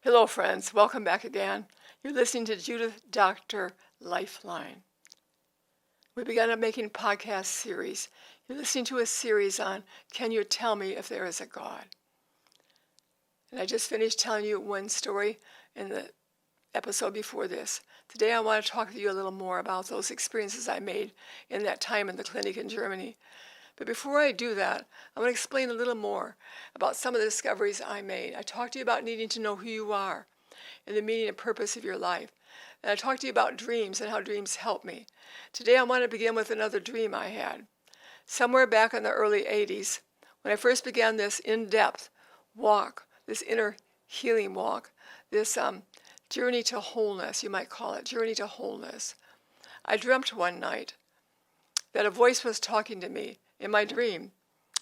Hello, friends. Welcome back again. You're listening to Judith Dr. Lifeline. We began making podcast series. You're listening to a series on Can You Tell Me If There Is a God? And I just finished telling you one story in the episode before this. Today I want to talk to you a little more about those experiences I made in that time in the clinic in Germany. But before I do that, I want to explain a little more about some of the discoveries I made. I talked to you about needing to know who you are and the meaning and purpose of your life. And I talked to you about dreams and how dreams help me. Today I want to begin with another dream I had. Somewhere back in the early 80s, when I first began this in-depth walk, this inner healing walk, this journey to wholeness, you might call it, journey to wholeness, I dreamt one night that a voice was talking to me in my dream.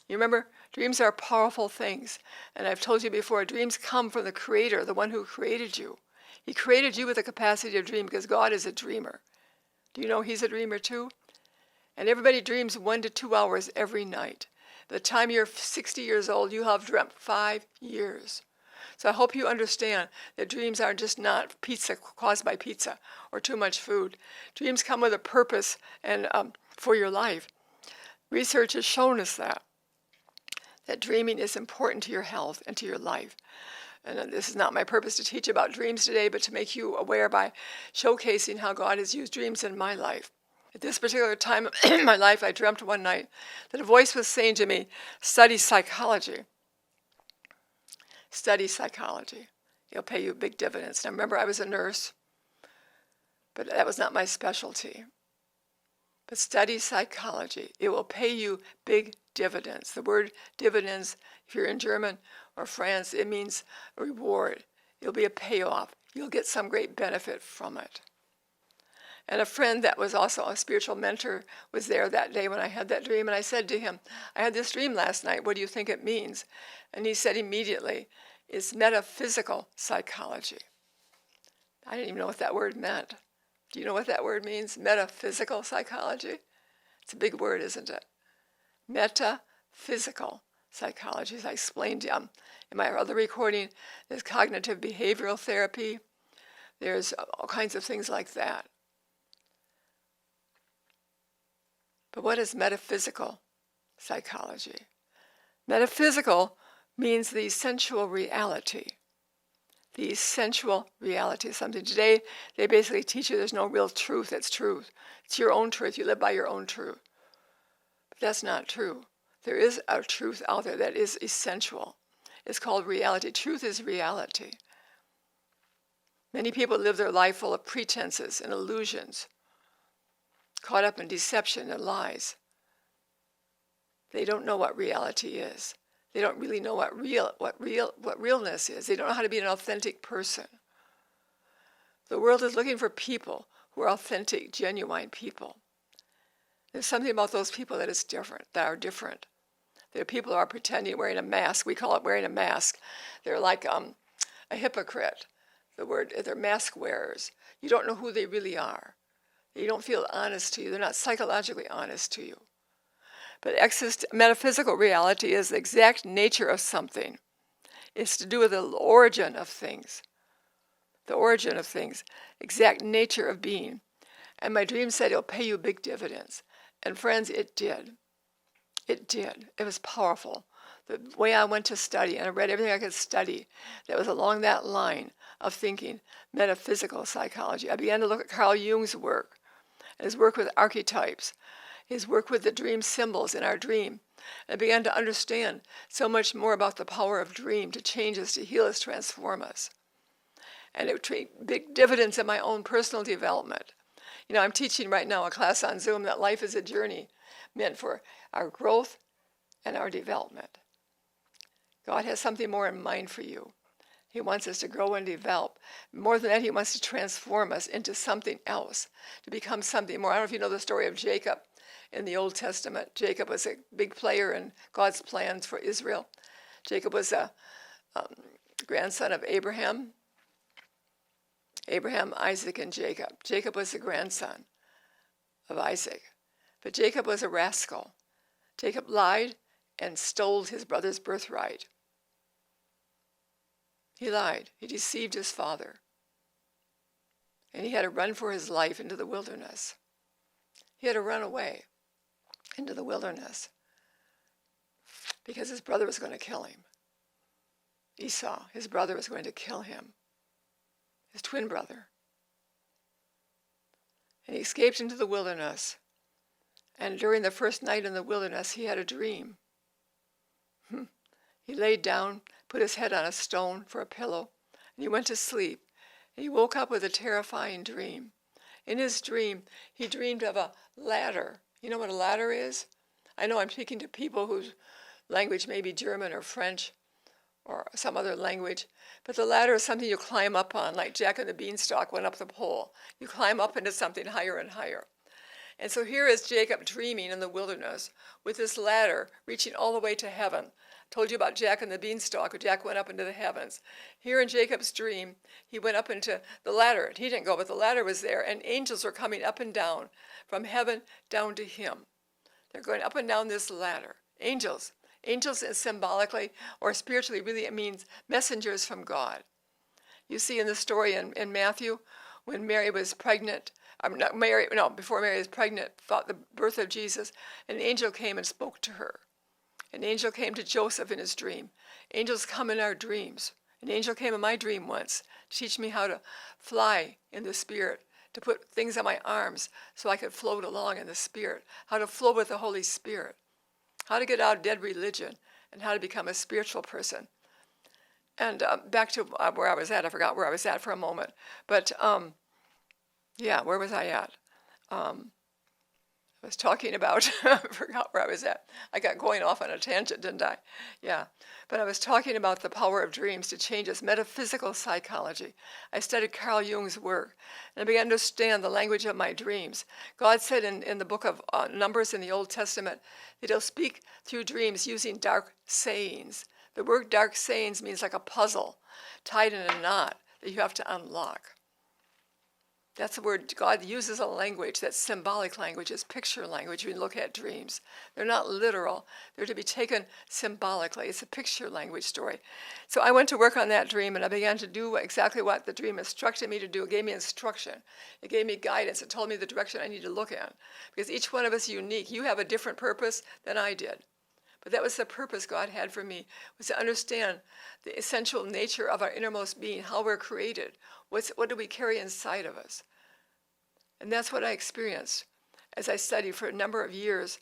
You remember, dreams are powerful things. And I've told you before, dreams come from the Creator, the one who created you. He created you with the capacity to dream because God is a dreamer. Do you know He's a dreamer too? And everybody dreams 1 to 2 hours every night. By the time you're 60 years old, you have dreamt 5 years. So I hope you understand that dreams are just not pizza caused by pizza or too much food. Dreams come with a purpose and for your life. Research has shown us that dreaming is important to your health and to your life. And this is not my purpose to teach about dreams today, but to make you aware by showcasing how God has used dreams in my life. At this particular time in my life, I dreamt one night that a voice was saying to me, study psychology. Study psychology. It'll pay you big dividends. Now remember, I was a nurse, but that was not my specialty. But study psychology. It will pay you big dividends. The word dividends, if you're in German or France, it means a reward. It'll be a payoff. You'll get some great benefit from it. And a friend that was also a spiritual mentor was there that day when I had that dream. And I said to him, I had this dream last night. What do you think it means? And he said immediately, it's metaphysical psychology. I didn't even know what that word meant. Do you know what that word means? Metaphysical psychology? It's a big word, isn't it? Metaphysical psychology. As I explained in my other recording, there's cognitive behavioral therapy. There's all kinds of things like that. But what is metaphysical psychology? Metaphysical means the sensual reality. The sensual reality of something. Today, they basically teach you there's no real truth that's truth. It's your own truth. You live by your own truth. But that's not true. There is a truth out there that is essential. It's called reality. Truth is reality. Many people live their life full of pretenses and illusions, caught up in deception and lies. They don't know what reality is. They don't really know what realness is. They don't know how to be an authentic person. The world is looking for people who are authentic, genuine people. There's something about those people that is different, that are different. There are people who are pretending, wearing a mask. We call it wearing a mask. They're like a hypocrite. They're mask wearers. You don't know who they really are. They don't feel honest to you. They're not psychologically honest to you. But metaphysical reality is the exact nature of something. It's to do with the origin of things. The origin of things. Exact nature of being. And my dream said it'll pay you big dividends. And friends, it did. It did. It was powerful. The way I went to study, and I read everything I could study that was along that line of thinking, metaphysical psychology. I began to look at Carl Jung's work, and his work with archetypes, his work with the dream symbols in our dream. And I began to understand so much more about the power of dream to change us, to heal us, transform us. And it would create big dividends in my own personal development. You know, I'm teaching right now a class on Zoom that life is a journey meant for our growth and our development. God has something more in mind for you. He wants us to grow and develop. More than that, He wants to transform us into something else, to become something more. I don't know if you know the story of Jacob in the Old Testament. Jacob was a big player in God's plans for Israel. Jacob was a grandson of Abraham. Abraham, Isaac, and Jacob. Jacob was the grandson of Isaac. But Jacob was a rascal. Jacob lied and stole his brother's birthright. He lied. He deceived his father. And he had to run for his life into the wilderness. He had to run away into the wilderness because his brother was going to kill him. Esau, his brother, was going to kill him, his twin brother. And he escaped into the wilderness. And during the first night in the wilderness, he had a dream. He laid down, put his head on a stone for a pillow, and he went to sleep. And he woke up with a terrifying dream. In his dream, he dreamed of a ladder. You know what a ladder is? I know I'm speaking to people whose language may be German or French or some other language, but the ladder is something you climb up on, like Jack and the Beanstalk went up the pole. You climb up into something higher and higher. And so here is Jacob dreaming in the wilderness with this ladder reaching all the way to heaven. I told you about Jack and the Beanstalk, where Jack went up into the heavens. Here in Jacob's dream, he went up into the ladder. He didn't go, but the ladder was there, and angels were coming up and down from heaven down to him. They're going up and down this ladder. Angels. Angels is symbolically or spiritually really it means messengers from God. You see in the story in Matthew, when Mary was pregnant, before Mary was pregnant, thought the birth of Jesus, an angel came and spoke to her. An angel came to Joseph in his dream. Angels come in our dreams. An angel came in my dream once to teach me how to fly in the Spirit, to put things on my arms so I could float along in the Spirit, how to flow with the Holy Spirit, how to get out of dead religion, and how to become a spiritual person. And back to where I was at. I forgot where I was at for a moment. But where was I at? I was talking about, I forgot where I was at. I got going off on a tangent, didn't I? Yeah. But I was talking about the power of dreams to change us, metaphysical psychology. I studied Carl Jung's work, and I began to understand the language of my dreams. God said in the book of Numbers in the Old Testament that he'll speak through dreams using dark sayings. The word dark sayings means like a puzzle tied in a knot that you have to unlock. That's the word. God uses a language that's symbolic language, it's picture language when you look at dreams. They're not literal. They're to be taken symbolically. It's a picture language story. So I went to work on that dream, and I began to do exactly what the dream instructed me to do. It gave me instruction. It gave me guidance. It told me the direction I need to look at. Because each one of us is unique. You have a different purpose than I did. But that was the purpose God had for me, was to understand the essential nature of our innermost being, how we're created. What do we carry inside of us? And that's what I experienced as I studied for a number of years,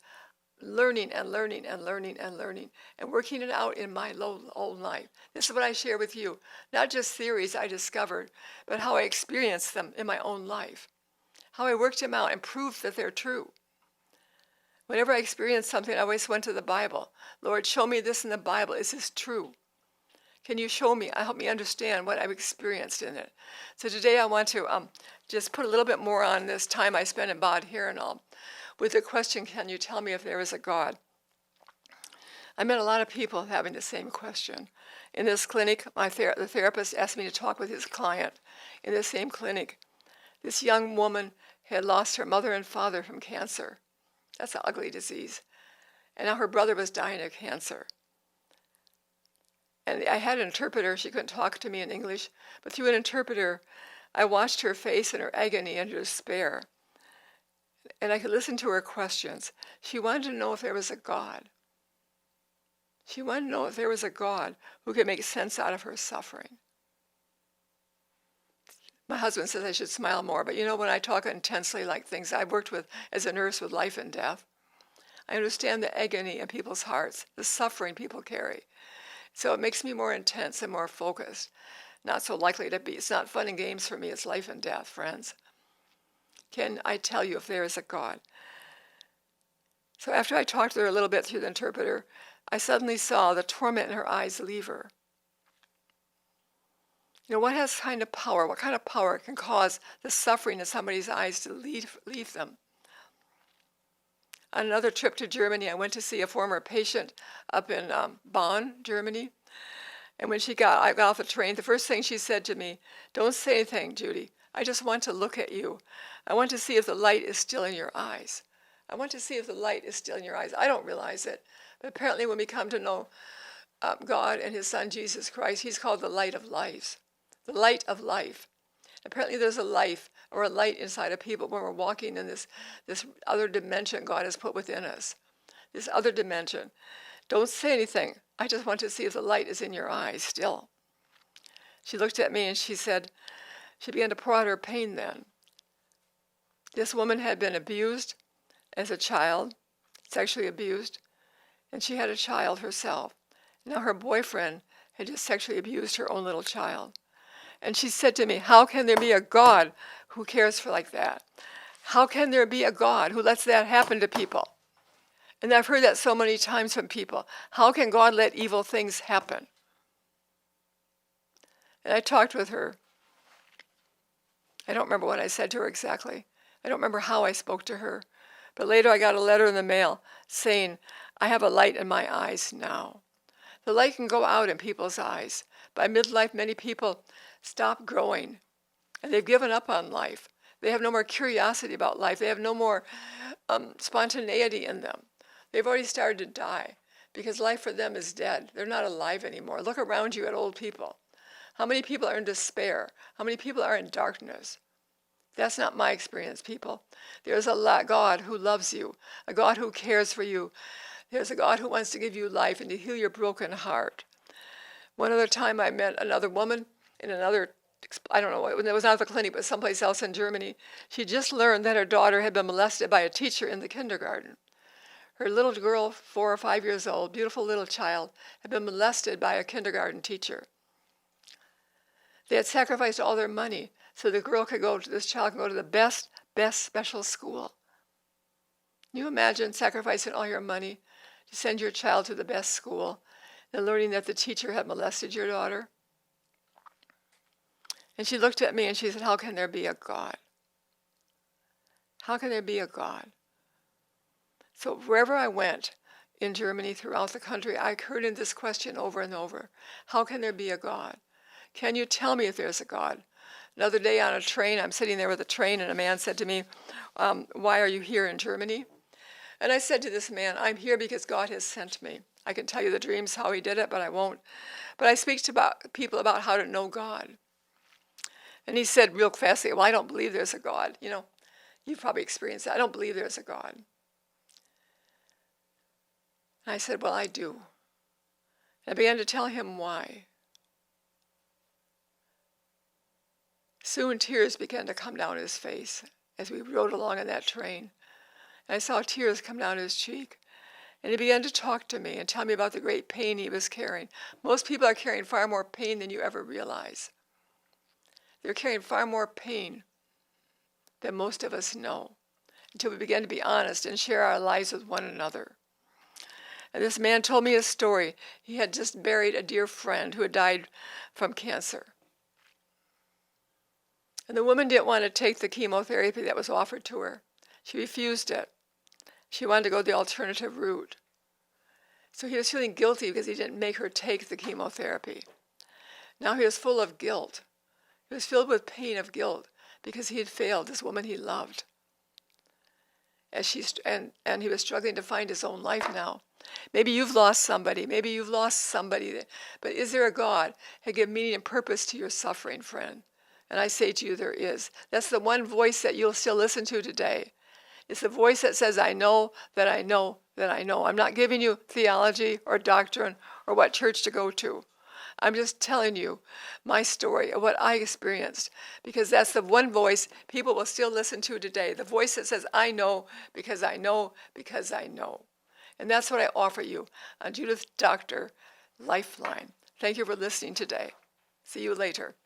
learning and learning and learning and learning and working it out in my own life. This is what I share with you, not just theories I discovered, but how I experienced them in my own life, how I worked them out and proved that they're true. Whenever I experienced something, I always went to the Bible. Lord, show me this in the Bible. Is this true? Can you show me, help me understand what I've experienced in it? So today I want to just put a little bit more on this time I spent in Bod here and all, with the question, can you tell me if there is a God? I met a lot of people having the same question. In this clinic, the therapist asked me to talk with his client. In the same clinic, this young woman had lost her mother and father from cancer. That's an ugly disease. And now her brother was dying of cancer. And I had an interpreter. She couldn't talk to me in English, but through an interpreter, I watched her face and her agony and her despair. And I could listen to her questions. She wanted to know if there was a God. She wanted to know if there was a God who could make sense out of her suffering. My husband says I should smile more, but you know, when I talk intensely like things I've worked with as a nurse with life and death, I understand the agony in people's hearts, the suffering people carry. So it makes me more intense and more focused. Not so likely to be. It's not fun and games for me. It's life and death, friends. Can I tell you if there is a God? So after I talked to her a little bit through the interpreter, I suddenly saw the torment in her eyes leave her. You know, what kind of power can cause the suffering in somebody's eyes to leave them? On another trip to Germany, I went to see a former patient up in Bonn, Germany. And when I got off the train, the first thing she said to me, "Don't say anything, Judy. I just want to look at you. I want to see if the light is still in your eyes. I want to see if the light is still in your eyes." I don't realize it, but apparently when we come to know God and his son Jesus Christ. He's called the light of life. The light of life. Apparently there's a life or a light inside of people when we're walking in this other dimension God has put within us. This other dimension. Don't say anything. I just want to see if the light is in your eyes still. She looked at me and she said, she began to pour out her pain then. This woman had been abused as a child, sexually abused, and she had a child herself. Now her boyfriend had just sexually abused her own little child. And she said to me, how can there be a God who cares for like that? How can there be a God who lets that happen to people? And I've heard that so many times from people. How can God let evil things happen? And I talked with her. I don't remember what I said to her exactly. I don't remember how I spoke to her. But later I got a letter in the mail saying, I have a light in my eyes now. The light can go out in people's eyes. By midlife, many people stop growing, and they've given up on life. They have no more curiosity about life. They have no more spontaneity in them. They've already started to die because life for them is dead. They're not alive anymore. Look around you at old people. How many people are in despair? How many people are in darkness? That's not my experience, people. There's a God who loves you, a God who cares for you. There's a God who wants to give you life and to heal your broken heart. One other time I met another woman in another, I don't know, it was not the clinic, but someplace else in Germany. She just learned that her daughter had been molested by a teacher in the kindergarten. Her little girl, 4 or 5 years old, beautiful little child, had been molested by a kindergarten teacher. They had sacrificed all their money so the girl could go to, this child could go to the best special school. Can you imagine sacrificing all your money to send your child to the best school and learning that the teacher had molested your daughter? And she looked at me and she said, how can there be a God? How can there be a God? So wherever I went in Germany, throughout the country, I heard in this question over and over. How can there be a God? Can you tell me if there's a God? Another day on a train, I'm sitting there with a train, and a man said to me, why are you here in Germany? And I said to this man, I'm here because God has sent me. I can tell you the dreams, how he did it, but I won't. But I speak to people about how to know God. And he said real fastly, well, I don't believe there's a God. You know, you've probably experienced that. I don't believe there's a God. And I said, well, I do. And I began to tell him why. Soon tears began to come down his face as we rode along in that train. And I saw tears come down his cheek. And he began to talk to me and tell me about the great pain he was carrying. Most people are carrying far more pain than you ever realize. They're carrying far more pain than most of us know until we begin to be honest and share our lives with one another. And this man told me a story. He had just buried a dear friend who had died from cancer. And the woman didn't want to take the chemotherapy that was offered to her. She refused it. She wanted to go the alternative route. So he was feeling guilty because he didn't make her take the chemotherapy. Now he was full of guilt. He was filled with pain of guilt because he had failed this woman he loved. And he was struggling to find his own life now. Maybe you've lost somebody. Maybe you've lost somebody. But is there a God who give meaning and purpose to your suffering, friend? And I say to you, there is. That's the one voice that you'll still listen to today. It's the voice that says, I know that I know that I know. I'm not giving you theology or doctrine or what church to go to. I'm just telling you my story of what I experienced, because that's the one voice people will still listen to today. The voice that says, I know because I know because I know. And that's what I offer you on Judith Doctor Lifeline. Thank you for listening today. See you later.